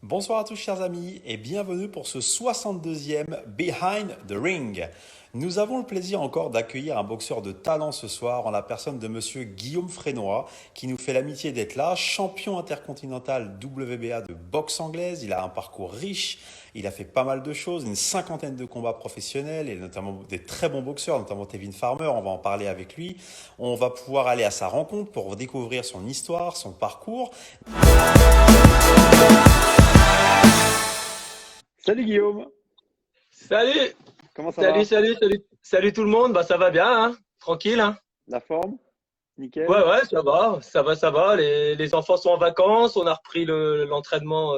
Bonsoir à tous chers amis et bienvenue pour ce 62e Behind the Ring. Nous avons le plaisir encore d'accueillir un boxeur de talent ce soir en la personne de monsieur Guillaume Frénois qui nous fait l'amitié d'être là, champion intercontinental WBA de boxe anglaise. Il a un parcours riche, il a fait pas mal de choses, une cinquantaine de combats professionnels et notamment des très bons boxeurs, notamment Tevin Farmer, on va en parler avec lui. On va pouvoir aller à sa rencontre pour découvrir son histoire, son parcours. Salut Guillaume, Salut, comment ça salut, va? salut, salut, salut tout le monde. Bah ça va bien, hein? Tranquille, hein? La forme? Ouais, Nickel? ouais, ça va, ça va, ça va. Les enfants sont en vacances, on a repris l'entraînement,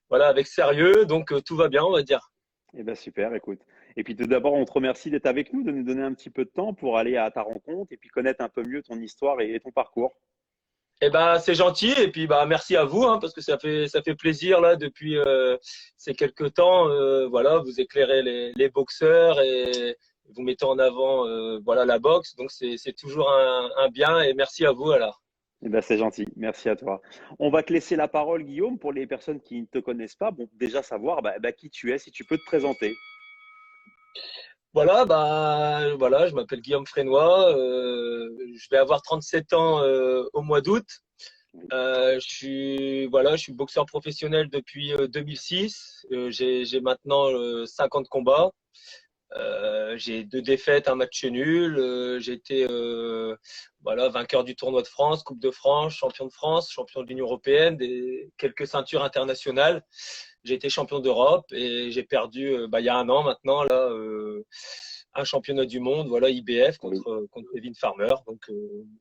voilà, avec sérieux, donc tout va bien, on va dire. Eh bien super, écoute. Et puis tout d'abord, on te remercie d'être avec nous, de nous donner un petit peu de temps pour aller à ta rencontre et puis connaître un peu mieux ton histoire et ton parcours. Eh ben c'est gentil et puis bah merci à vous, hein, parce que ça fait plaisir là depuis ces quelques temps, voilà, vous éclairez les boxeurs et vous mettez en avant, voilà, la boxe, donc c'est toujours un bien et merci à vous alors. Eh bien c'est gentil, merci à toi. On va te laisser la parole Guillaume pour les personnes qui ne te connaissent pas. Bon, déjà savoir qui tu es, si tu peux te présenter. Voilà, bah voilà, je m'appelle Guillaume Frénois, je vais avoir 37 ans au mois d'août. Oui. Je suis boxeur professionnel depuis 2006. J'ai maintenant 50 combats. J'ai 2 défaites, un match nul. J'ai été voilà, vainqueur du tournoi de France, Coupe de France, champion de l'Union européenne, quelques ceintures internationales. J'ai été champion d'Europe et j'ai perdu il y a un an maintenant là un championnat du monde, voilà, IBF Oui. contre Kevin Farmer. Donc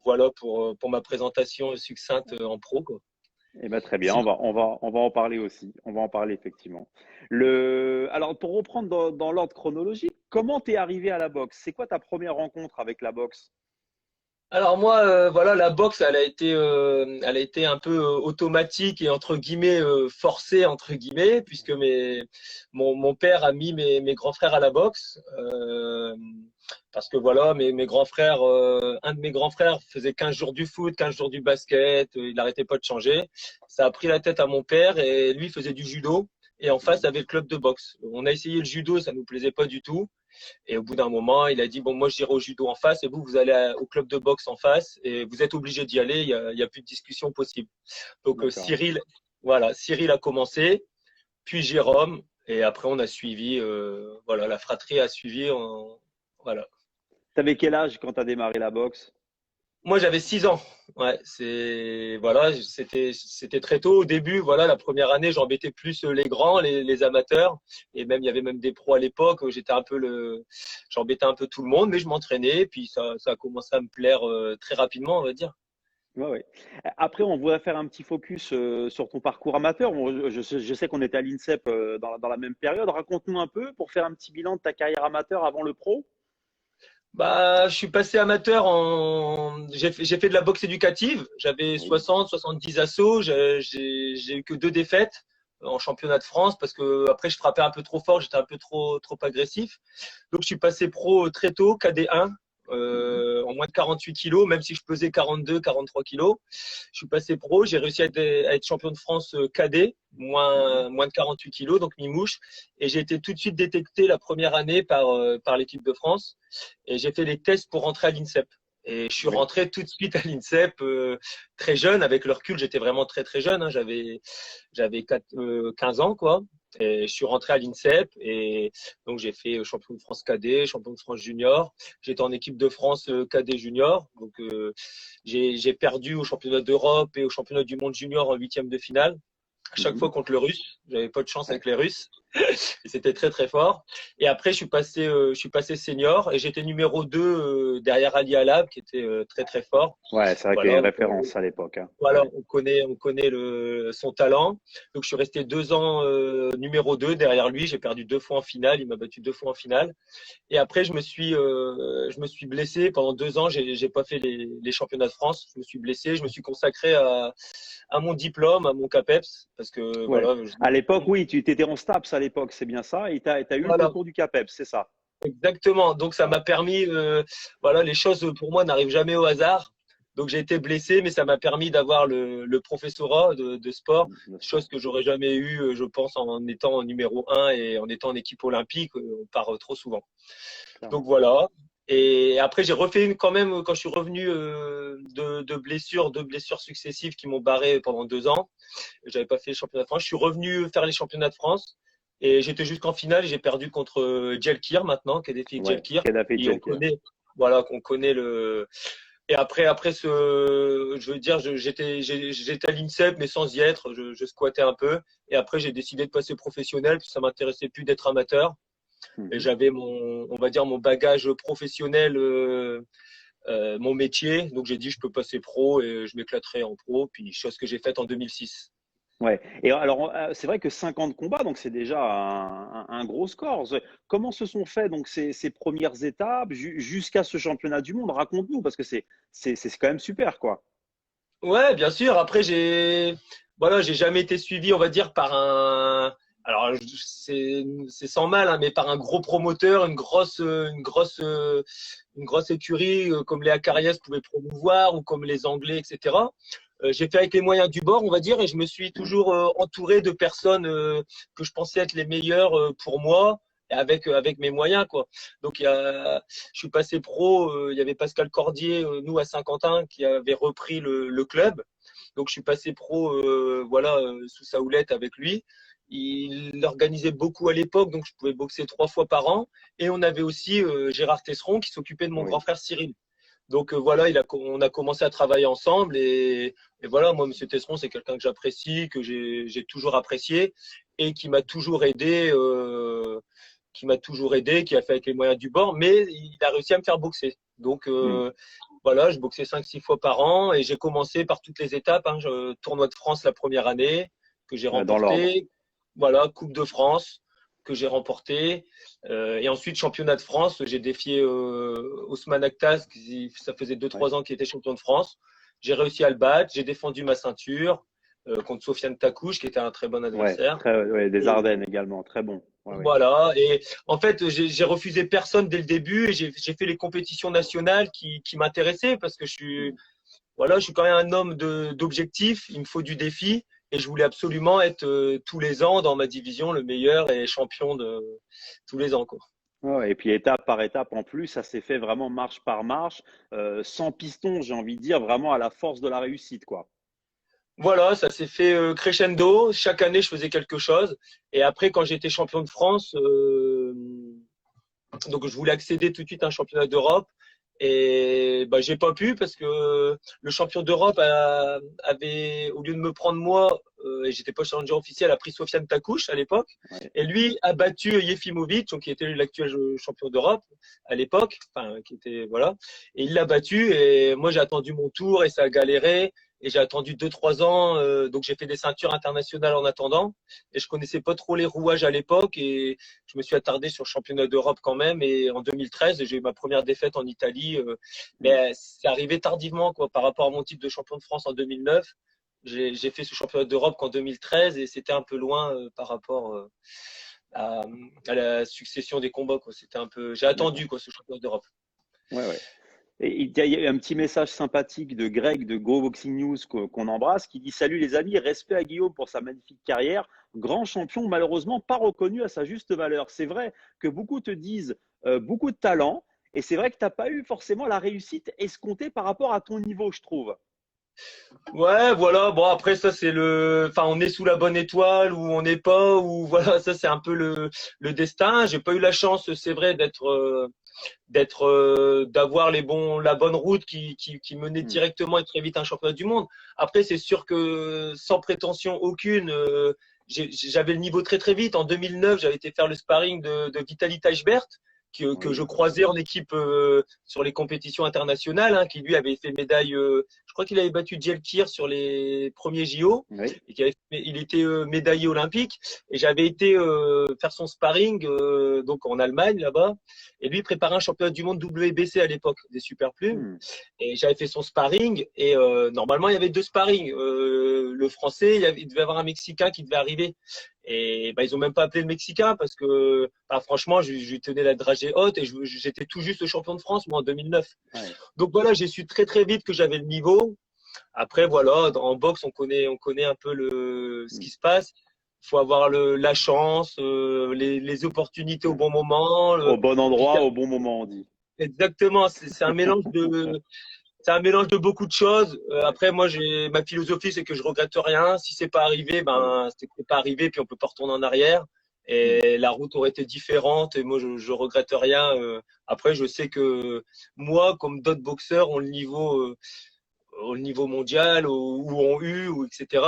voilà pour ma présentation succincte en pro, quoi. Eh ben, très bien, Si- on va en parler aussi. On va en parler effectivement. Alors, pour reprendre dans l'ordre chronologique, comment t'es arrivé à la boxe? C'est quoi ta première rencontre avec la boxe? Alors moi, voilà, la boxe, elle a été un peu automatique et entre guillemets forcée entre guillemets, puisque mon père a mis mes grands frères à la boxe, parce que voilà, mes grands frères, un de mes grands frères faisait 15 jours du foot, 15 jours du basket, il n'arrêtait pas de changer. Ça a pris la tête à mon père et lui faisait du judo. Et en face, il y avait le club de boxe. On a essayé le judo, ça nous plaisait pas du tout. Et au bout d'un moment, il a dit, bon, moi, j'irai au judo en face et vous allez au club de boxe en face et vous êtes obligé d'y aller, il y a plus de discussion possible. Donc, D'accord. Cyril a commencé, puis Jérôme, et après, on a suivi, voilà, la fratrie a suivi, voilà. T'avais quel âge quand t'as démarré la boxe? Moi, j'avais 6 ans. Ouais, c'était très tôt. Au début, voilà, la première année, j'embêtais plus les grands, les amateurs, et même il y avait même des pros à l'époque. J'embêtais un peu tout le monde, mais je m'entraînais, et puis ça a commencé à me plaire très rapidement, on va dire. Ouais, ouais. Après, on voudrait faire un petit focus sur ton parcours amateur. Je sais qu'on était à l'INSEP dans la même période. Raconte-nous un peu pour faire un petit bilan de ta carrière amateur avant le pro. Bah, je suis passé amateur j'ai fait de la boxe éducative. J'avais Oui. 60, 70 assauts. J'ai eu que 2 défaites en championnat de France parce que après je frappais un peu trop fort, j'étais un peu trop agressif. Donc je suis passé pro très tôt, KD1, Mhm. en moins de 48 kilos, même si je pesais 42, 43 kilos. Je suis passé pro, j'ai réussi à être champion de France KD, Mhm. moins de 48 kilos, donc mi-mouche. Et j'ai été tout de suite détecté la première année par l'équipe de France. Et j'ai fait les tests pour rentrer à l'INSEP. Et je suis Oui. rentré tout de suite à l'INSEP très jeune. Avec le recul, j'étais vraiment très très jeune, hein. J'avais 15 ans, quoi. Et je suis rentré à l'INSEP et donc j'ai fait champion de France cadet, champion de France junior. J'étais en équipe de France cadet junior. Donc j'ai perdu au championnat d'Europe et au championnat du monde junior en huitième de finale. À chaque Mhm. fois contre le Russe. J'avais pas de chance Ouais. avec les Russes. Et c'était très très fort. Et après, je suis passé senior et j'étais numéro 2 derrière Ali Alab, qui était très très fort. Ouais, c'est vrai qu'il y a Voilà, une référence à l'époque, hein. voilà, Ouais. on connaît son talent. Donc, je suis resté 2 ans numéro 2 derrière lui. J'ai perdu 2 fois en finale. Il m'a battu 2 fois en finale. Et après, je me suis blessé pendant 2 ans. J'ai pas fait les championnats de France. Je me suis blessé. Je me suis consacré à mon diplôme, à mon CAPEPS, parce que Ouais. voilà, À l'époque, oui, tu étais en STAPS à l'époque, c'est bien ça. Et t'as eu le voilà, concours du CAPEB, c'est ça. exactement. Donc, ça Ouais. m'a permis, voilà, les choses pour moi n'arrivent jamais au hasard. Donc j'ai été blessé, mais ça m'a permis d'avoir le professorat de sport, chose que j'aurais jamais eu, je pense, en étant numéro un et en étant en équipe olympique. On part trop souvent. Donc Clairement. voilà. Et après, j'ai refait quand même, quand je suis revenu deux blessures successives qui m'ont barré pendant 2 ans. J'avais pas fait les championnats de France. Je suis revenu faire les championnats de France et j'étais jusqu'en finale. Et j'ai perdu contre Djelkir maintenant, qui est défié Ouais, Djelkir. Kadhafi Et on Djelkir. connaît, voilà, qu'on connaît le. Et après je veux dire, j'étais à l'INSEP, mais sans y être. Je squattais un peu. Et après, j'ai décidé de passer professionnel parce que ça m'intéressait plus d'être amateur. Et Mhm. j'avais on va dire, mon bagage professionnel, mon métier. Donc j'ai dit, je peux passer pro et je m'éclaterai en pro. Puis chose que j'ai faite en 2006. Ouais. Et alors, c'est vrai que 50 combats, donc c'est déjà un gros score. Comment se sont faits donc ces premières étapes jusqu'à ce championnat du monde? Raconte-nous, parce que c'est quand même super, quoi. Ouais, bien sûr. Après, voilà, j'ai jamais été suivi, on va dire, par alors c'est sans mal, hein, mais par un gros promoteur, une grosse écurie comme les Acarias pouvaient promouvoir ou comme les Anglais, etc. J'ai fait avec les moyens du bord, on va dire, et je me suis Mm. toujours entouré de personnes que je pensais être les meilleures pour moi. Avec mes moyens, quoi. Donc je suis passé pro. Il y avait Pascal Cordier, nous à Saint-Quentin, qui avait repris le club. Donc je suis passé pro, voilà, sous sa houlette avec lui. Il organisait beaucoup à l'époque, donc je pouvais boxer 3 fois par an. Et on avait aussi Gérard Tesseron qui s'occupait de mon grand Oui. frère Cyril. Donc voilà, on a commencé à travailler ensemble et voilà, moi, Monsieur Tesseron, c'est quelqu'un que j'apprécie, que j'ai toujours apprécié et qui m'a toujours aidé, qui a fait avec les moyens du bord, mais il a réussi à me faire boxer. Donc Mm. voilà, je boxais 5-6 fois par an et j'ai commencé par toutes les étapes. Hein. Tournoi de France la première année que j'ai Dans l'ordre. remporté. Voilà, Coupe de France que j'ai remporté. Et ensuite, championnat de France, j'ai défié Ousmane Akhtas, ça faisait deux Ouais. trois ans qu'il était champion de France. J'ai réussi à le battre, j'ai défendu ma ceinture contre Sofiane Takouche, qui était un très bon Ouais. adversaire. Très, ouais, des Et Ardennes également. Très bon. Ouais, ouais. voilà. Et en fait, j'ai refusé personne dès le début et j'ai fait les compétitions nationales qui m'intéressaient parce que Mm. voilà, je suis quand même un homme d'objectifs. Il me faut du défi et je voulais absolument être tous les ans dans ma division le meilleur et champion de tous les ans, quoi. Ouais, ouais. Et puis étape par étape en plus, ça s'est fait vraiment marche par marche, sans piston, j'ai envie de dire, vraiment à la force de la réussite, quoi. Voilà, ça s'est fait crescendo. Chaque année, je faisais quelque chose. Et après, quand j'étais champion de France, donc je voulais accéder tout de suite à un championnat d'Europe. Et bah, j'ai pas pu parce que le champion d'Europe avait, au lieu de me prendre moi, et j'étais pas challenger officiel, a pris Sofiane Takouche à l'époque. Ouais. Et lui a battu Jefimovic, donc qui était l'actuel champion d'Europe à l'époque, enfin qui était voilà. Et il l'a battu et moi j'ai attendu mon tour et ça a galéré. Et j'ai attendu 2-3 ans, donc j'ai fait des ceintures internationales en attendant. Et je connaissais pas trop les rouages à l'époque et je me suis attardé sur le championnat d'Europe quand même. Et en 2013, j'ai eu ma première défaite en Italie. Mm. Mais c'est arrivé tardivement, quoi, par rapport à mon titre de champion de France en 2009. J'ai fait ce championnat d'Europe qu'en 2013 et c'était un peu loin par rapport à, à la succession des combats, quoi. C'était un peu, j'ai D'accord. attendu, quoi, ce championnat d'Europe. Ouais, ouais. Et il y a eu un petit message sympathique de Greg de Go Boxing News qu'on embrasse qui dit: Salut les amis, respect à Guillaume pour sa magnifique carrière. Grand champion, malheureusement pas reconnu à sa juste valeur. C'est vrai que beaucoup te disent beaucoup de talent, et c'est vrai que tu n'as pas eu forcément la réussite escomptée par rapport à ton niveau, je trouve. Ouais, voilà. Bon, après, ça, enfin, on est sous la bonne étoile ou on n'est pas, ou voilà, ça, c'est un peu le destin. J'ai pas eu la chance, c'est vrai, d'avoir la bonne route qui menait Hmm. directement et très vite à un championnat du monde. Après, c'est sûr que sans prétention aucune, j'avais le niveau très très vite. En 2009, j'avais été faire le sparring de Vitaly Taichbert, que je Oui. croisais en équipe sur les compétitions internationales, hein, qui lui avait fait médaille, je crois qu'il avait battu Djelkir sur les premiers JO Oui. et il était médaillé olympique. Et j'avais été faire son sparring donc en Allemagne là-bas. Et lui préparait un championnat du monde WBC à l'époque des super plumes. Hmm. Et j'avais fait son sparring. Et normalement, il y avait 2 sparring. Le français, il devait y avoir un Mexicain qui devait arriver. Et bah, ils ont même pas appelé le Mexicain parce que bah, franchement, je tenais la dragée haute et j'étais tout juste champion de France moi en 2009. Ouais. Donc voilà, j'ai su très très vite que j'avais le niveau. Après voilà, en boxe, on connaît un peu ce qui se passe. Il faut avoir la chance, les opportunités au bon moment. Au bon Puis, endroit, au bon moment, on dit. exactement, c'est un mélange de beaucoup de choses. Après, moi, ma philosophie, c'est que je regrette rien. Si c'est pas arrivé, ben, c'est pas arrivé, puis on peut pas retourner en arrière. Et la route aurait été différente. Et moi, je regrette rien. Après, je sais que moi, comme d'autres boxeurs, ont le niveau mondial ou ont eu, ou etc.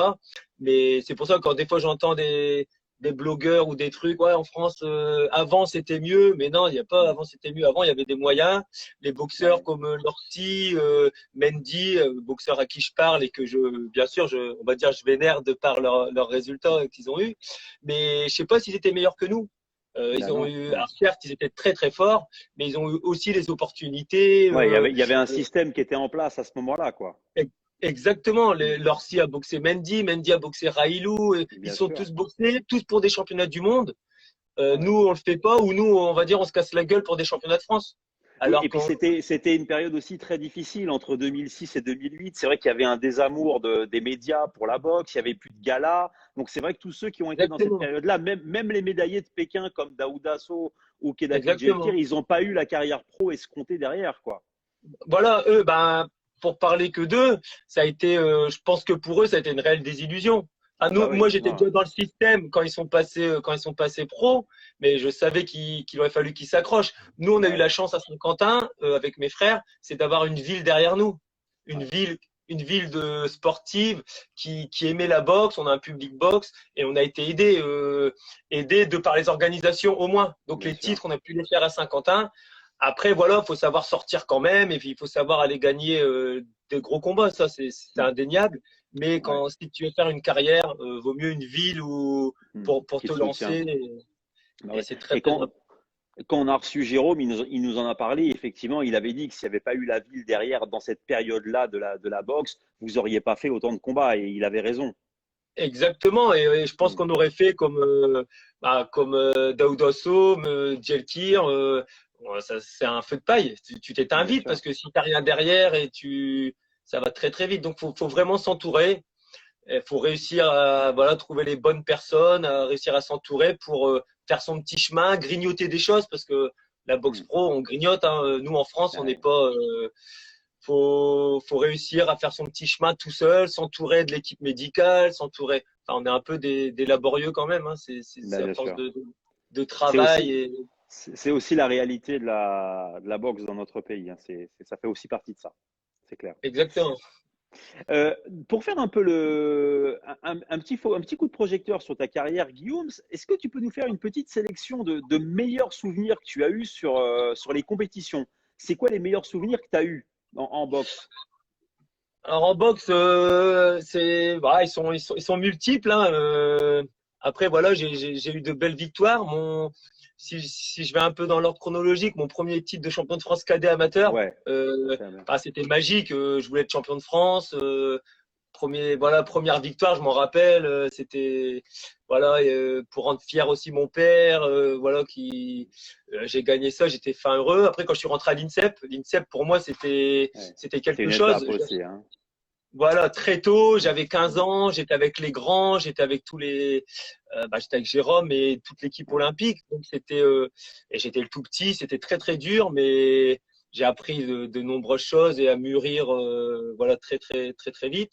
Mais c'est pour ça que quand des fois j'entends des blogueurs ou des trucs, ouais, en France, avant c'était mieux, mais non, il n'y a pas avant c'était mieux. Avant, il y avait des moyens. Les boxeurs Ouais. comme Lorty, Mendy, boxeurs à qui je parle et que bien sûr, on va dire, je vénère de par leurs résultats qu'ils ont eu. Mais je sais pas s'ils étaient meilleurs que nous. Ben Ils ont non, eu, non. alors certes, ils étaient très très forts, mais ils ont eu aussi les opportunités. Ouais, il y avait un système qui était en place à ce moment-là, quoi. Exactement. Lorsi a boxé Mendy, Mendy a boxé Railou. Ils Bien sont sûr. tous boxés, tous pour des championnats du monde. Ouais. Nous, on le fait pas, ou nous, on va dire, on se casse la gueule pour des championnats de France. Oui, Alors et puis qu'on, c'était une période aussi très difficile entre 2006 et 2008. C'est vrai qu'il y avait un désamour des médias pour la boxe, il y avait plus de galas. Donc c'est vrai que tous ceux qui ont été dans cette exactement, période-là, même les médaillés de Pékin comme Daouda Sow ou Kedafi Djelkir, exactement. ils n'ont pas eu la carrière pro escomptée derrière, quoi. Voilà, eux, ben, pour parler que d'eux, ça a été, je pense que pour eux, ça a été une réelle désillusion. Ah, Ah bah nous, oui, moi, j'étais ouais, déjà dans le système quand ils sont passés pro, mais je savais qu'il aurait fallu qu'ils s'accrochent. Nous, on a eu ouais, la chance à Saint-Quentin, avec mes frères, c'est d'avoir une ville derrière nous, une ouais, ville, une ville de sportive qui aimait la boxe. On a un public boxe et on a été aidé de par les organisations au moins. Donc bien les sûr. titres, on a pu les faire à Saint-Quentin. Après, voilà, il faut savoir sortir quand même et puis il faut savoir aller gagner des gros combats. Ça, c'est Mm. indéniable. Mais Ouais. si tu veux faire une carrière, vaut mieux une ville Mm. pour Qui te le soutient. lancer. Bah Et ouais. c'est très, Et très important. quand on a reçu Jérôme, il nous en a parlé. Effectivement, il avait dit que s'il n'y avait pas eu la ville derrière dans cette période-là de la boxe, vous n'auriez pas fait autant de combats. Et il avait raison. Exactement. Et je pense Mm. qu'on aurait fait comme Daouda Sow, Djelkir. Ouais, ça, c'est un feu de paille. Tu t'éteins Bien vite sûr. parce que si tu n'as rien derrière ça va très, très vite. Donc, faut vraiment s'entourer. Il faut réussir à voilà, trouver les bonnes personnes, à réussir à s'entourer pour faire son petit chemin, grignoter des choses parce que la boxe Mm. pro, on grignote. Hein. Nous, en France, on n'est Ouais. pas. Faut réussir à faire son petit chemin tout seul, s'entourer de l'équipe médicale, s'entourer. Enfin, on est un peu des laborieux quand même. Hein. C'est Ben, à bien force sûr. de C'est travail. aussi, c'est aussi la réalité de la boxe dans notre pays, hein. Ça fait aussi partie de ça. C'est clair. Exactement. Euh, pour faire un peu un petit coup de projecteur sur ta carrière, Guillaume, est-ce que tu peux nous faire une petite sélection de meilleurs souvenirs que tu as eus sur les compétitions? C'est quoi les meilleurs souvenirs que tu as eus en boxe? Alors en boxe, voilà, ils sont multiples. Hein. Après, voilà, j'ai eu de belles victoires. Si je vais un peu dans l'ordre chronologique, mon premier titre de champion de France cadet amateur, Ouais, très bien. c'était magique. Je voulais être champion de France. Voilà, première victoire, je m'en rappelle. C'était voilà pour rendre fier aussi mon père. Voilà j'ai gagné ça, j'étais fin heureux. Après, quand je suis rentré à l'INSEP pour moi Ouais. c'était C'était quelque une chose. étape aussi, hein. Voilà, très tôt, j'avais 15 ans, j'étais avec les grands, j'étais avec j'étais avec Jérôme et toute l'équipe Ouais. olympique. Donc et j'étais le tout petit, c'était très très dur, mais j'ai appris de nombreuses choses et à mûrir, voilà, très très très très vite.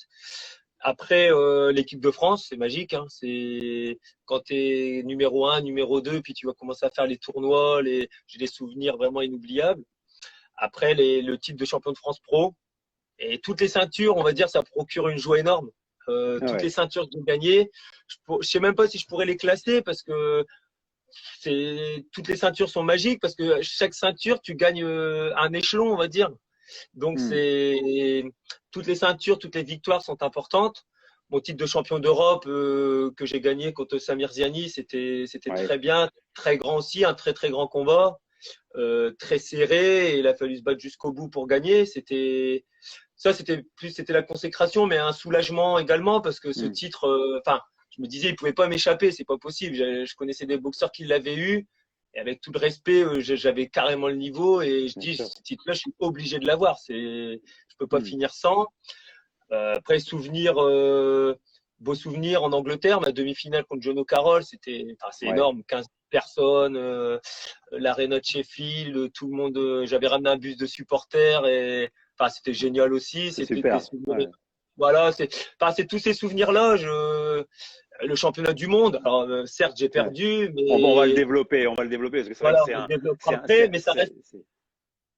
Après, l'équipe de France, c'est magique, hein. C'est quand tu es numéro un, numéro 2, puis tu vas commencer à faire les tournois, j'ai des souvenirs vraiment inoubliables. Après, le titre de champion de France pro. Et toutes les ceintures, on va dire, ça procure une joie énorme. Ah Toutes les ouais. ceintures que j'ai gagnées, je sais même pas si je pourrais les classer parce que toutes les ceintures sont magiques parce que chaque ceinture, tu gagnes un échelon, on va dire. Donc, Hmm. toutes les ceintures, toutes les victoires sont importantes. Mon titre de champion d'Europe que j'ai gagné contre Samir Ziani, c'était Ouais, très bien, très grand aussi, un très très grand combat, très serré. Et il a fallu se battre jusqu'au bout pour gagner. C'était la consécration, mais un soulagement également parce que ce hmm, titre, enfin, je me disais, il pouvait pas m'échapper, c'est pas possible. Je connaissais des boxeurs qui l'avaient eu. Et avec tout le respect, j'avais carrément le niveau et je bien dis, sûr. ce titre-là, je suis obligé de l'avoir. Je peux pas Hmm. finir sans. Après, beau souvenir en Angleterre, ma demi-finale contre John O'Carroll, c'est Ouais, énorme, 15 personnes, l'aréna de Sheffield, tout le monde, j'avais ramené un bus de supporters et c'était génial aussi, c'est c'était des super. souvenirs. Ouais, Voilà, c'est tous ces souvenirs-là, le championnat du monde. Alors, certes, j'ai ouais. perdu, On va le mais développer, on va le développer parce que c'est vrai que voilà, on le développera c'est après, un- mais c'est-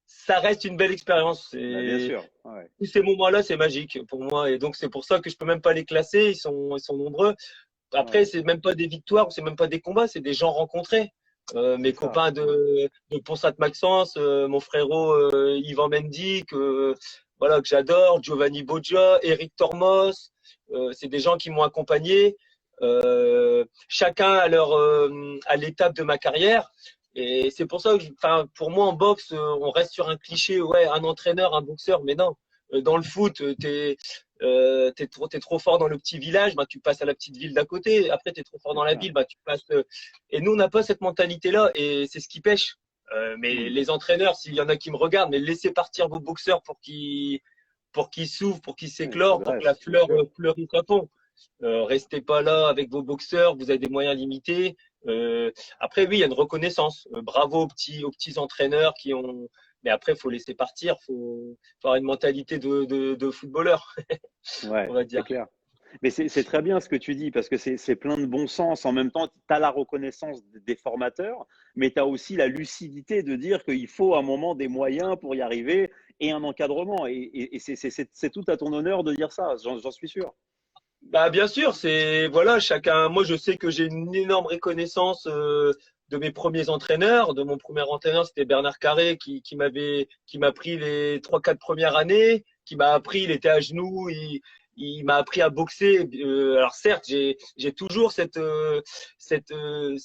ça reste une belle expérience. bah, bien sûr. Ouais, Tous ces moments-là, c'est magique pour moi. Et donc, c'est pour ça que je peux même pas les classer. Ils sont nombreux. Après, ouais, c'est même pas des victoires, c'est même pas des combats, c'est des gens rencontrés. c'est Mes ça. copains Ouais, de Ponsat-Maxence, mon frérot Yvan Mendy, voilà, que j'adore, Giovanni Boggia, Eric Tormos, c'est des gens qui m'ont accompagné, chacun à l'étape de ma carrière. Et c'est pour ça que, pour moi en boxe, on reste sur un cliché, ouais, un entraîneur, un boxeur, mais non. Dans le foot, t'es trop fort dans le petit village, bah, tu passes à la petite ville d'à côté. Après, t'es trop fort c'est dans la ça. ville, bah, tu passes. Et nous, on n'a pas cette mentalité-là, et c'est ce qui pêche. Mais Hmm. les entraîneurs, s'il y en a qui me regardent, mais laissez partir vos boxeurs pour qu'ils s'ouvrent, pour qu'ils Ouais, ils s'éclorent, pour que la progressent, bien fleur sûr. fleurisse à fond. Restez pas là avec vos boxeurs, vous avez des moyens limités. Euh, Après, oui, il y a une reconnaissance. Bravo aux petits entraîneurs qui ont. Mais après, il faut laisser partir, faut avoir une mentalité de footballeur, Ouais, on va c'est dire. clair. Mais c'est très bien ce que tu dis parce que c'est plein de bon sens. En même temps, tu as la reconnaissance des formateurs, mais tu as aussi la lucidité de dire qu'il faut à un moment des moyens pour y arriver et un encadrement. Et c'est tout à ton honneur de dire ça, j'en suis sûr. Bah, bien sûr, c'est voilà, chacun. Moi, je sais que j'ai une énorme reconnaissance de mes premiers entraîneurs. De mon premier entraîneur, c'était Bernard Carré qui m'a pris les 3, 4 premières années, qui m'a appris, il était à genoux, il m'a appris à boxer. Alors certes, j'ai toujours ces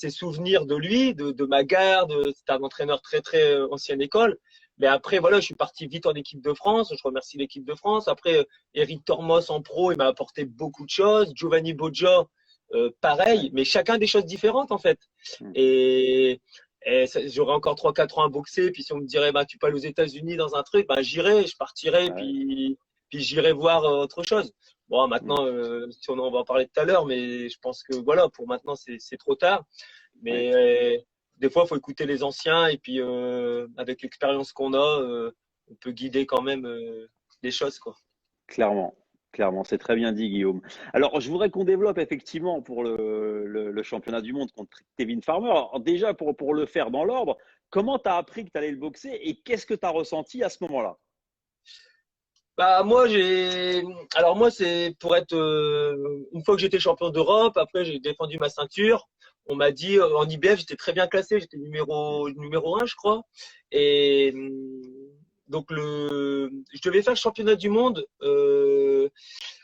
souvenirs de lui, de ma garde. C'était un entraîneur très très ancienne école. Mais après, voilà, je suis parti vite en équipe de France. Je remercie l'équipe de France. Après, Eric Tormos en pro, il m'a apporté beaucoup de choses. Giovanni Boggia, Ouais. pareil, mais chacun des choses différentes en fait. Mm. Et, j'aurais encore 3, 4 ans à boxer. Puis si on me dirait, bah, tu peux aller aux États-Unis dans un truc, bah, j'irai, je partirai, Ouais. puis j'irai voir autre chose. Bon, Mm. maintenant, si on va en parler tout à l'heure, mais je pense que voilà, pour maintenant, c'est trop tard. Ouais. Mais des fois, il faut écouter les anciens et puis avec l'expérience qu'on a, on peut guider quand même les choses, quoi. Clairement, clairement, c'est très bien dit, Guillaume. Alors, je voudrais qu'on développe effectivement pour le championnat du monde contre Kevin Farmer. Alors, déjà, pour le faire dans l'ordre, comment tu as appris que tu allais le boxer et qu'est-ce que tu as ressenti à ce moment-là? Bah moi c'est pour être une fois que j'étais champion d'Europe, après j'ai défendu ma ceinture. On m'a dit en IBF j'étais très bien classé, j'étais numéro 1 je crois. Et donc je devais faire le championnat du monde.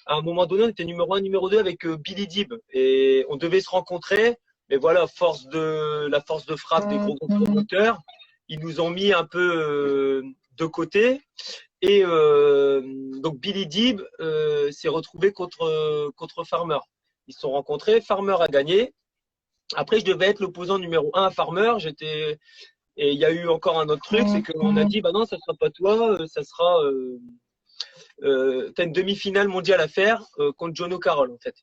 À un moment donné on était numéro 1, numéro 2 avec Billy Dib et on devait se rencontrer. Mais voilà, la force de frappe des gros promoteurs, ils nous ont mis un peu de côté. Et donc Billy Dib s'est retrouvé contre Farmer. Ils se sont rencontrés, Farmer a gagné. Après, je devais être l'opposant numéro 1 à Farmer. Et il y a eu encore un autre truc, c'est qu'on a dit, bah non, ça sera pas toi, ça sera, t'as une demi-finale mondiale à faire contre John O'Carroll en fait.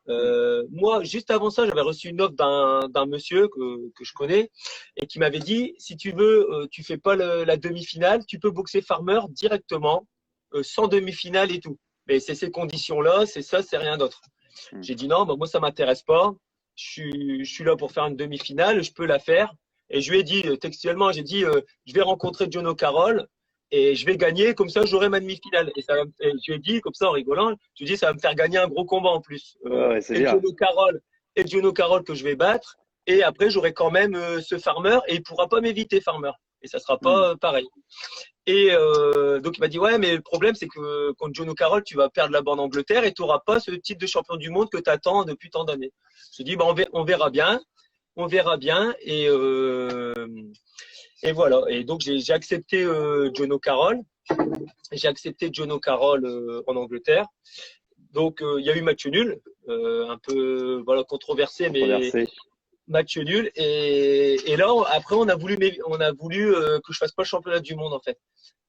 Hmm. Moi, juste avant ça, j'avais reçu une offre d'un monsieur que je connais et qui m'avait dit, si tu veux, tu fais pas la demi-finale, tu peux boxer Farmer directement, sans demi-finale et tout. Mais c'est ces conditions-là, c'est ça, c'est rien d'autre. Hmm. J'ai dit non, bah, moi ça m'intéresse pas. Je suis là pour faire une demi-finale, je peux la faire. Et je lui ai dit textuellement, j'ai dit, je vais rencontrer John O'Carroll et je vais gagner, comme ça j'aurai ma demi-finale. Et je lui ai dit, comme ça en rigolant, je lui ai dit, ça va me faire gagner un gros combat en plus. Ouais, ouais, c'est bien. Et John O'Carroll que je vais battre. Et après, j'aurai quand même ce Farmer et il pourra pas m'éviter Farmer. Et ça sera Hmm. pas pareil. Et donc il m'a dit ouais, mais le problème c'est que contre John O'Carroll, tu vas perdre la bande Angleterre et tu n'auras pas ce titre de champion du monde que tu attends depuis tant d'années. Je dis bah on verra bien, on verra bien et voilà. Et donc j'ai accepté John O'Carroll, j'ai accepté John O'Carroll en Angleterre. Donc il y a eu match nul, un peu voilà controversé, mais Controversé. match nul. Et là après on a voulu que je fasse pas le championnat du monde en fait.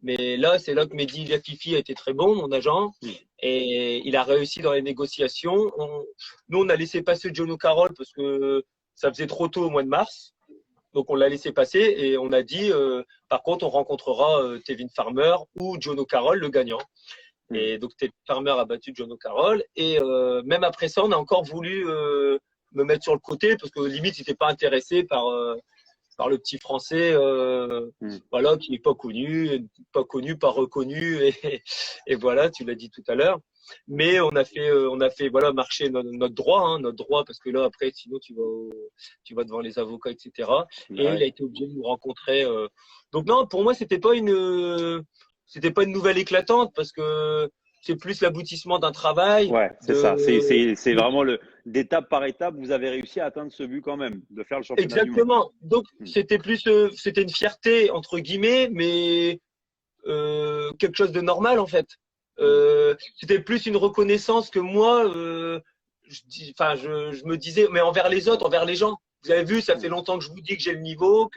Mais là, c'est là que Mehdi Lafifi a été très bon, mon agent, et il a réussi dans les négociations. Nous, on a laissé passer John O'Carroll parce que ça faisait trop tôt au mois de mars. Donc, on l'a laissé passer et on a dit, par contre, on rencontrera Tevin Farmer ou John O'Carroll, le gagnant. Et donc, Tevin Farmer a battu John O'Carroll. Et même après ça, on a encore voulu me mettre sur le côté parce que limite, il n'était pas intéressé par le petit français voilà, qui n'est pas connu, pas reconnu. Et voilà, tu l'as dit tout à l'heure. Mais on a fait voilà, marcher notre droit, parce que là, après, sinon, tu vas devant les avocats, etc. Et il a été obligé de nous rencontrer. Donc non, pour moi, c'était pas une nouvelle éclatante parce que c'est plus l'aboutissement d'un travail. Ouais, c'est ça. C'est vraiment d'étape par étape, vous avez réussi à atteindre ce but quand même, de faire le championnat du monde. Exactement. Donc, c'était une fierté, entre guillemets, mais quelque chose de normal, en fait. C'était plus une reconnaissance que moi, je me disais, mais envers les autres, envers les gens. Vous avez vu, ça fait longtemps que je vous dis que j'ai le niveau,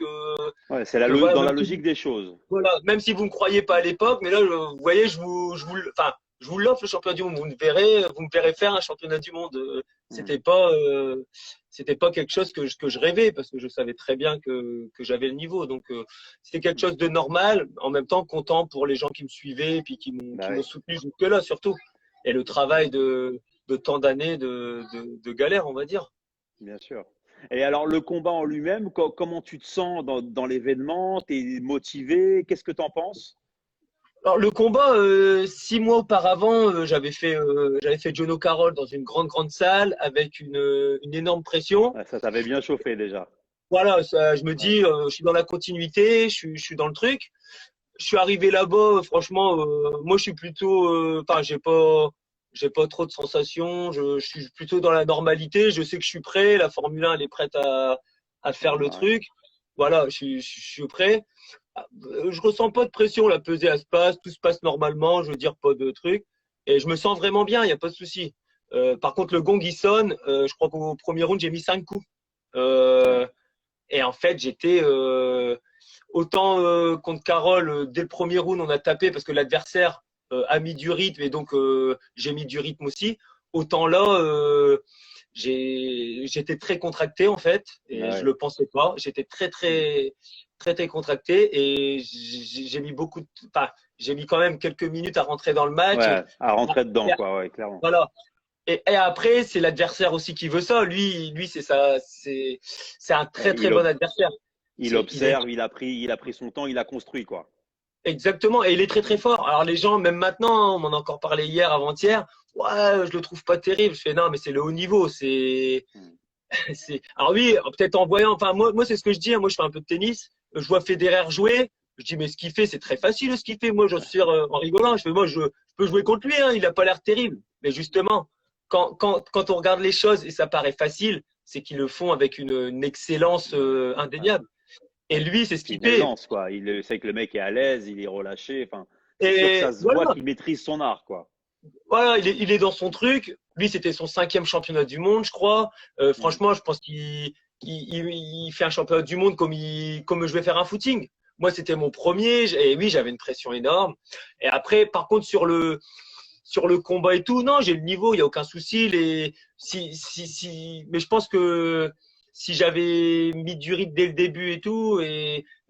Ouais, c'est voilà, dans la logique des choses. voilà, même si vous ne me croyez pas à l'époque, mais là, vous voyez, je vous l'offre le championnat du monde. Vous me verrez faire un championnat du monde. C'était pas quelque chose que je rêvais parce que je savais très bien que j'avais le niveau. Donc, c'était quelque chose de normal. En même temps, content pour les gens qui me suivaient et puis qui m'ont soutenu jusque-là, surtout. Et le travail de tant d'années de galère, on va dire. Bien sûr. Et alors, le combat en lui-même, comment tu te sens dans l'événement? Tu es motivé? Qu'est-ce que tu en penses? Alors le combat, 6 mois auparavant, j'avais fait John O'Carroll dans une grande salle avec une énorme pression. Ouais, ça t'avait bien chauffé déjà. Voilà, je me dis, je suis dans la continuité, je suis dans le truc. Je suis arrivé là-bas, franchement, moi je suis plutôt, enfin j'ai pas trop de sensations. Je suis plutôt dans la normalité. Je sais que je suis prêt. La Formule 1 elle est prête à faire le truc. Voilà, je suis prêt. Je ressens pas de pression, la pesée elle se passe, tout se passe normalement, je veux dire pas de trucs. Et je me sens vraiment bien, il n'y a pas de souci. Par contre, le gong il sonne, je crois qu'au premier round j'ai mis 5 coups. Et en fait, j'étais autant contre Carole, dès le premier round on a tapé parce que l'adversaire a mis du rythme et donc j'ai mis du rythme aussi. Autant là, j'étais très contracté en fait et je le pensais pas. J'étais très contracté et j'ai mis j'ai mis quand même quelques minutes à rentrer dans le match. Ouais, à rentrer dedans, quoi, ouais, clairement. Voilà. Et après, c'est l'adversaire aussi qui veut ça. Lui, c'est un très bon adversaire. Il observe, il a pris son temps, il a construit, quoi. Exactement. Et il est très fort. Alors les gens, même maintenant, on m'en a encore parlé hier, avant-hier. Ouais, je le trouve pas terrible. Je fais non, mais c'est le haut niveau. Alors oui, peut-être en voyant. Enfin, moi, c'est ce que je dis. Moi, je fais un peu de tennis. Je vois Federer jouer. Je dis, mais ce qu'il fait, c'est très facile ce qu'il fait. Moi, j'en suis en rigolant. Je fais, moi, je peux jouer contre lui. Hein. Il a pas l'air terrible. Mais justement, quand on regarde les choses et ça paraît facile, c'est qu'ils le font avec une excellence indéniable. Et lui, c'est ce qu'il fait. Quoi. Il sait que le mec est à l'aise, il est relâché. Enfin, c'est sûr que ça se voit qu'il maîtrise son art, quoi. Voilà, il est dans son truc. Lui, c'était son 5e championnat du monde, je crois. Franchement, je pense qu'il fait un championnat du monde comme je vais faire un footing. Moi, c'était mon premier. Et oui, j'avais une pression énorme. Et après, par contre, sur le combat et tout, non, j'ai le niveau, il n'y a aucun souci. Mais je pense que si j'avais mis du rythme dès le début et tout,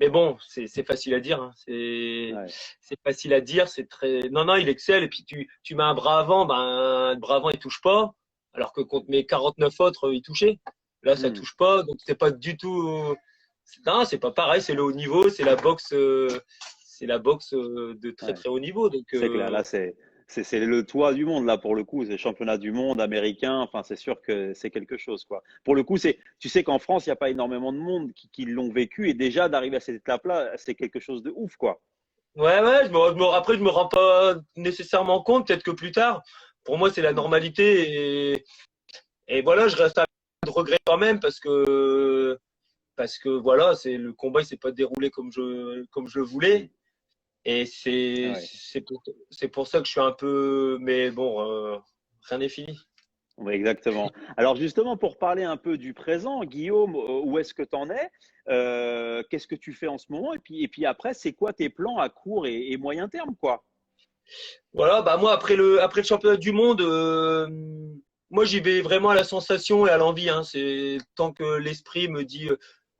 mais bon, c'est facile à dire. Hein. C'est facile à dire. C'est très. Non, il excelle. Et puis tu mets un bras avant, le bras avant il touche pas, alors que contre mes 49 autres, il touchait. Là, ça touche pas, donc c'est pas du tout. Non, c'est pas pareil. C'est le haut niveau, c'est la boxe. C'est la boxe de très haut niveau. Donc c'est clair. Là, c'est le toit du monde, là, pour le coup. C'est le championnat du monde américain. Enfin, c'est sûr que c'est quelque chose, quoi. Pour le coup, tu sais qu'en France, il n'y a pas énormément de monde qui l'ont vécu. Et déjà, d'arriver à cette étape-là, c'est quelque chose de ouf, quoi. Ouais, après, je me rends pas nécessairement compte, peut-être que plus tard. Pour moi, c'est la Mm. normalité et voilà, je reste à de regret quand même parce que voilà, le combat, il s'est pas déroulé comme je le Mm. voulais. Et Ouais. c'est pour ça que je suis un peu, mais bon, rien n'est fini. Oui, exactement. Alors justement, pour parler un peu du présent, Guillaume, où est-ce que tu en es? Qu'est-ce que tu fais en ce moment? Et puis après, c'est quoi tes plans à court et moyen terme, quoi? Voilà, bah moi après le championnat du monde, moi j'y vais vraiment à la sensation et à l'envie. Hein. C'est tant que l'esprit me dit.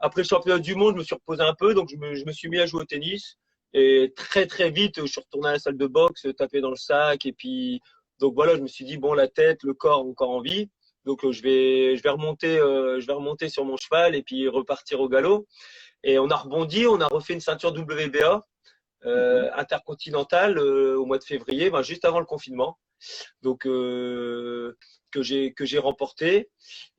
Après le championnat du monde, je me suis reposé un peu, donc je me suis mis à jouer au tennis et très vite, je suis retourné à la salle de boxe, taper dans le sac et puis donc voilà, je me suis dit bon la tête, le corps encore en vie, donc je vais remonter sur mon cheval et puis repartir au galop. Et on a rebondi, on a refait une ceinture WBA Mhm. intercontinentale au mois de février, ben, juste avant le confinement. Donc que j'ai remporté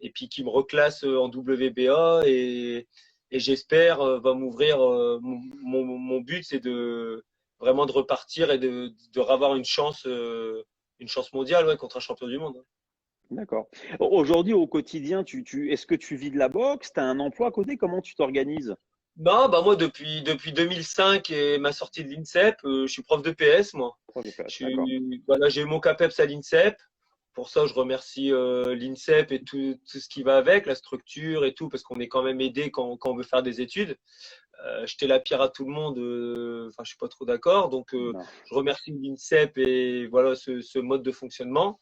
et puis qui me reclasse en WBA et j'espère va m'ouvrir mon but c'est de vraiment de repartir et de revoir une chance mondiale ouais, contre un champion du monde. D'accord. Aujourd'hui, au quotidien, est-ce que tu vis de la boxe? Tu as un emploi à côté? Comment tu t'organises? Non, bah moi depuis 2005 et ma sortie de l'INSEP, je suis prof de PS moi. Prof de classe, d'accord. Voilà, j'ai eu mon CAPEPS à l'INSEP. Pour ça, je remercie l'INSEP et tout ce qui va avec, la structure et tout, parce qu'on est quand même aidé quand on veut faire des études. Jeter la pierre à tout le monde, enfin, je suis pas trop d'accord. Donc, Non. je remercie l'INSEP et voilà ce mode de fonctionnement.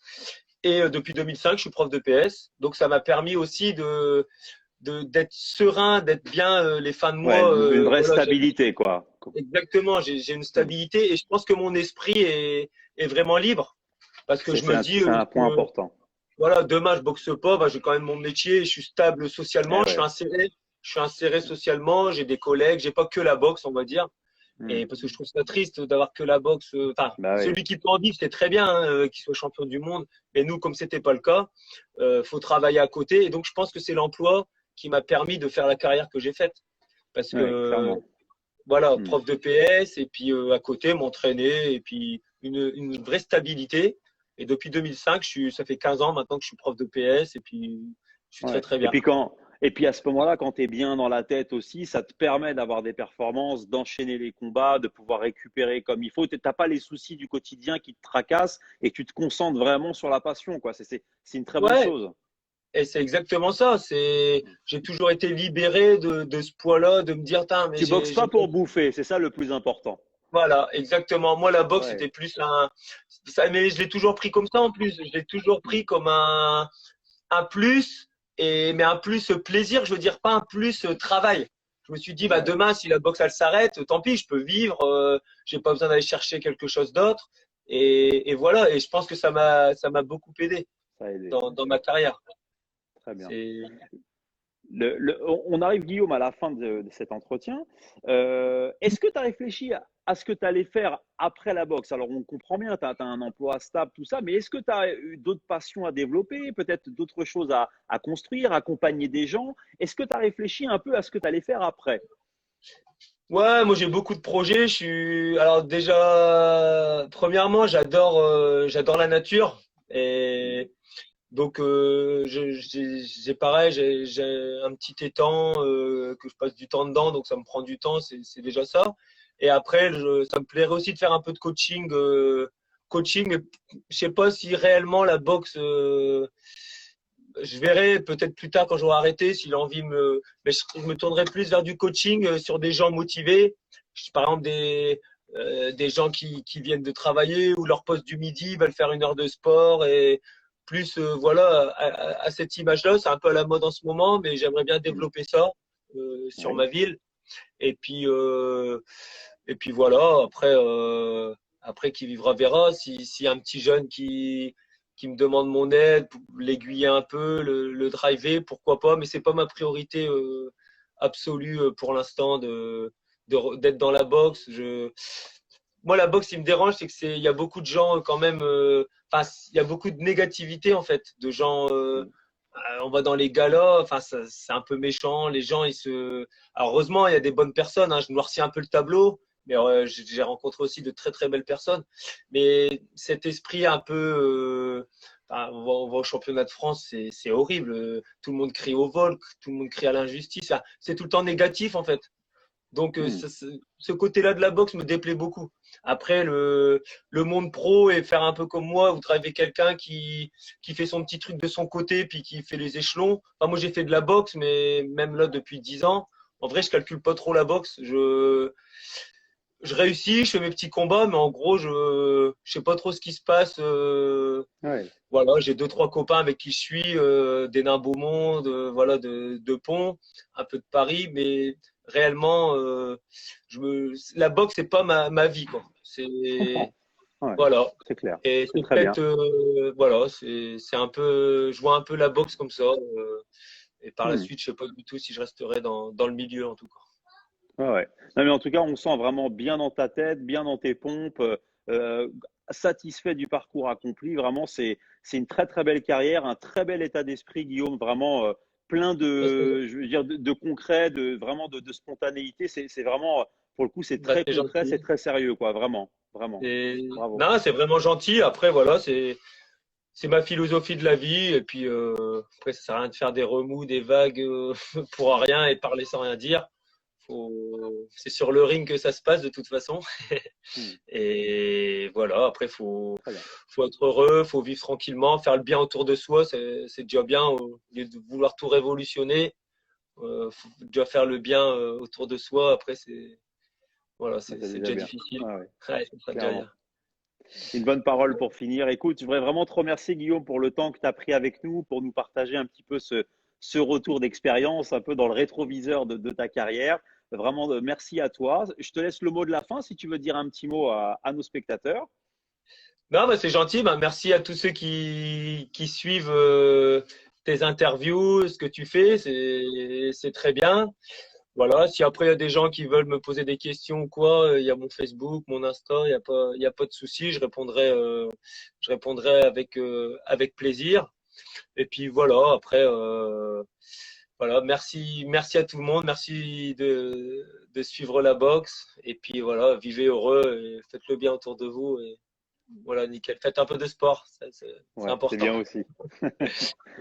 Et depuis 2005, je suis prof de PS. Donc, ça m'a permis aussi d'être serein, d'être bien les fins de Ouais, mois. une vraie Voilà, stabilité, quoi. exactement, j'ai une Mm. stabilité et je pense que mon esprit est vraiment libre parce que je me dis C'est un point que important. voilà, demain je boxe pas, bah, j'ai quand même mon métier, je suis stable Eh socialement, ouais. je suis inséré socialement, j'ai des collègues, j'ai pas que la boxe, on va dire. Mm. Et parce que je trouve ça triste d'avoir que la boxe. Enfin, Bah oui. celui qui peut en vivre, c'est très bien hein, qu'il soit champion du monde. Mais nous, comme c'était pas le cas, faut travailler à côté. Et donc, je pense que c'est l'emploi qui m'a permis de faire la carrière que j'ai faite. Parce Ouais, que clairement. voilà, Mm. prof de PS et puis à côté m'entraîner et puis une vraie stabilité. Et depuis 2005, ça fait 15 ans maintenant que je suis prof de PS et puis je suis Ouais. très bien. Et puis à ce moment-là, quand tu es bien dans la tête aussi, ça te permet d'avoir des performances, d'enchaîner les combats, de pouvoir récupérer comme il faut. Tu n'as pas les soucis du quotidien qui te tracassent et tu te concentres vraiment sur la passion, quoi. C'est une très bonne Ouais, chose. et c'est exactement ça. J'ai toujours été libéré de ce poids-là, de me dire, Tain, mais Tu boxes j'ai pas pour bouffer, c'est ça le plus important. voilà, exactement. Moi, la boxe, Ouais. c'était plus mais je l'ai toujours pris comme ça en plus. Je l'ai toujours Mm. pris comme un plus, mais un plus plaisir, je veux dire, pas un plus travail. Je me suis dit, bah, Ouais. demain, si la boxe, elle s'arrête, tant pis, je peux vivre, j'ai pas besoin d'aller chercher quelque chose d'autre. Et voilà, et je pense que ça m'a beaucoup aidé Ça a aidé. dans ma carrière. Très bien. C'est, On arrive, Guillaume, à la fin de cet entretien. Est-ce que tu as réfléchi à ce que tu allais faire après la boxe? Alors, on comprend bien, tu as un emploi stable, tout ça, mais est-ce que tu as eu d'autres passions à développer, peut-être d'autres choses à construire, accompagner des gens? Est-ce que tu as réfléchi un peu à ce que tu allais faire après? ouais, moi, j'ai beaucoup de projets. Alors déjà, premièrement, j'adore la nature. Mhm. Et donc, j'ai pareil, j'ai un petit étang que je passe du temps dedans, donc ça me prend du temps, c'est déjà ça. Et après, ça me plairait aussi de faire un peu de coaching, mais je sais pas si réellement la boxe, je verrai peut-être plus tard quand j'aurai arrêté si l'envie mais je me tournerai plus vers du coaching sur des gens motivés. Par exemple, des gens qui viennent de travailler ou leur poste du midi veulent faire une heure de sport et plus voilà à cette image-là. C'est un peu à la mode en ce moment, mais j'aimerais bien Mhm. développer ça sur Oui. ma ville. Et puis voilà. Après qui vivra verra. Si un petit jeune qui me demande mon aide, pour l'aiguiller un peu, le driver, pourquoi pas. Mais c'est pas ma priorité absolue pour l'instant d'être dans la boxe. Moi, la boxe, ce qui me dérange, c'est il y a beaucoup de gens quand même. Enfin, il y a beaucoup de négativité en fait, de gens. Mhm. On va dans les galas, enfin, c'est un peu méchant. Les gens, ils se. Alors, heureusement, il y a des bonnes personnes. Hein, je noircis un peu le tableau, Mais j'ai rencontré aussi de très très belles personnes. Mais cet esprit un peu, enfin, on va au championnat de France, c'est horrible. Tout le monde crie au vol, tout le monde crie à l'injustice. Enfin, c'est tout le temps négatif en fait. Donc Hmm. ce côté-là de la boxe me déplaît beaucoup. Après le monde pro et faire un peu comme moi, vous travaillez avec quelqu'un qui fait son petit truc de son côté puis qui fait les échelons. Enfin, moi j'ai fait de la boxe, mais même là depuis 10 ans, en vrai je calcule pas trop la boxe. Je réussis, je fais mes petits combats, mais en gros je sais pas trop ce qui se passe. Ouais, Voilà, j'ai deux trois copains avec qui je suis, des nains Beaumont, voilà de Pont, un peu de Paris, mais réellement la boxe c'est pas ma vie quoi. je C'est comprends. Ouais, voilà. c'est clair. Et C'est c'est très peut-être bien. voilà, c'est un peu, je vois un peu la boxe comme ça. Et par la Hmm. suite, je sais pas du tout si je resterai dans le milieu en tout cas. Ouais, ouais. Non, mais en tout cas, on sent vraiment bien dans ta tête, bien dans tes pompes, euh, satisfait du parcours accompli. Vraiment, c'est une très très belle carrière, un très bel état d'esprit, Guillaume. Vraiment plein Bah, c'est de, je veux dire, de concret, de vraiment de spontanéité. C'est vraiment, pour le coup, c'est bah, très c'est concret, c'est gentil. très sérieux, quoi. Vraiment, vraiment. Bravo. Non, c'est vraiment gentil. Après, voilà, c'est ma philosophie de la vie. Et puis, après, ça sert à rien de faire des remous, des vagues pour rien et parler sans rien dire. C'est sur le ring que ça se passe de toute façon. Hmm. Et voilà, après, Très bien. faut être heureux, faut vivre tranquillement, faire le bien autour de soi. C'est déjà bien au lieu de vouloir tout révolutionner. Faut déjà faire le bien autour de soi. Après, voilà, Ouais, c'est c'est déjà déjà bien. difficile. Ouais, ouais, Ouais, ça sera déjà clairement. bien. Une bonne parole pour finir. Écoute, je voudrais vraiment te remercier, Guillaume, pour le temps que tu as pris avec nous, pour nous partager un petit peu ce retour d'expérience, un peu dans le rétroviseur de ta carrière. Vraiment, merci à toi. Je te laisse le mot de la fin si tu veux dire un petit mot à nos spectateurs. Non, bah, c'est gentil. Bah, merci à tous ceux qui suivent tes interviews, ce que tu fais. C'est très bien. Voilà. Si après il y a des gens qui veulent me poser des questions ou quoi, il y a mon Facebook, mon Insta, il y a pas de souci. Je répondrai avec plaisir. Et puis voilà. Après, voilà. Merci à tout le monde. Merci de suivre la boxe. Et puis voilà, vivez heureux et faites le bien autour de vous. Et voilà, nickel. Faites un peu de sport, c'est Ouais, c'est important. bien aussi.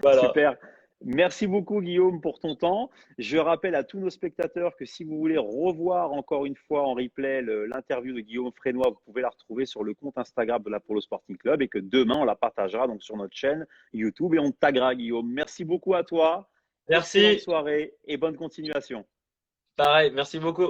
Voilà. Super. Merci beaucoup, Guillaume, pour ton temps. Je rappelle à tous nos spectateurs que si vous voulez revoir encore une fois en replay l'interview de Guillaume Frénois, vous pouvez la retrouver sur le compte Instagram de l'Apollo Sporting Club et que demain, on la partagera donc sur notre chaîne YouTube et on te taguera, Guillaume. Merci beaucoup à toi. Excellente Merci. soirée et bonne continuation. Pareil, merci beaucoup.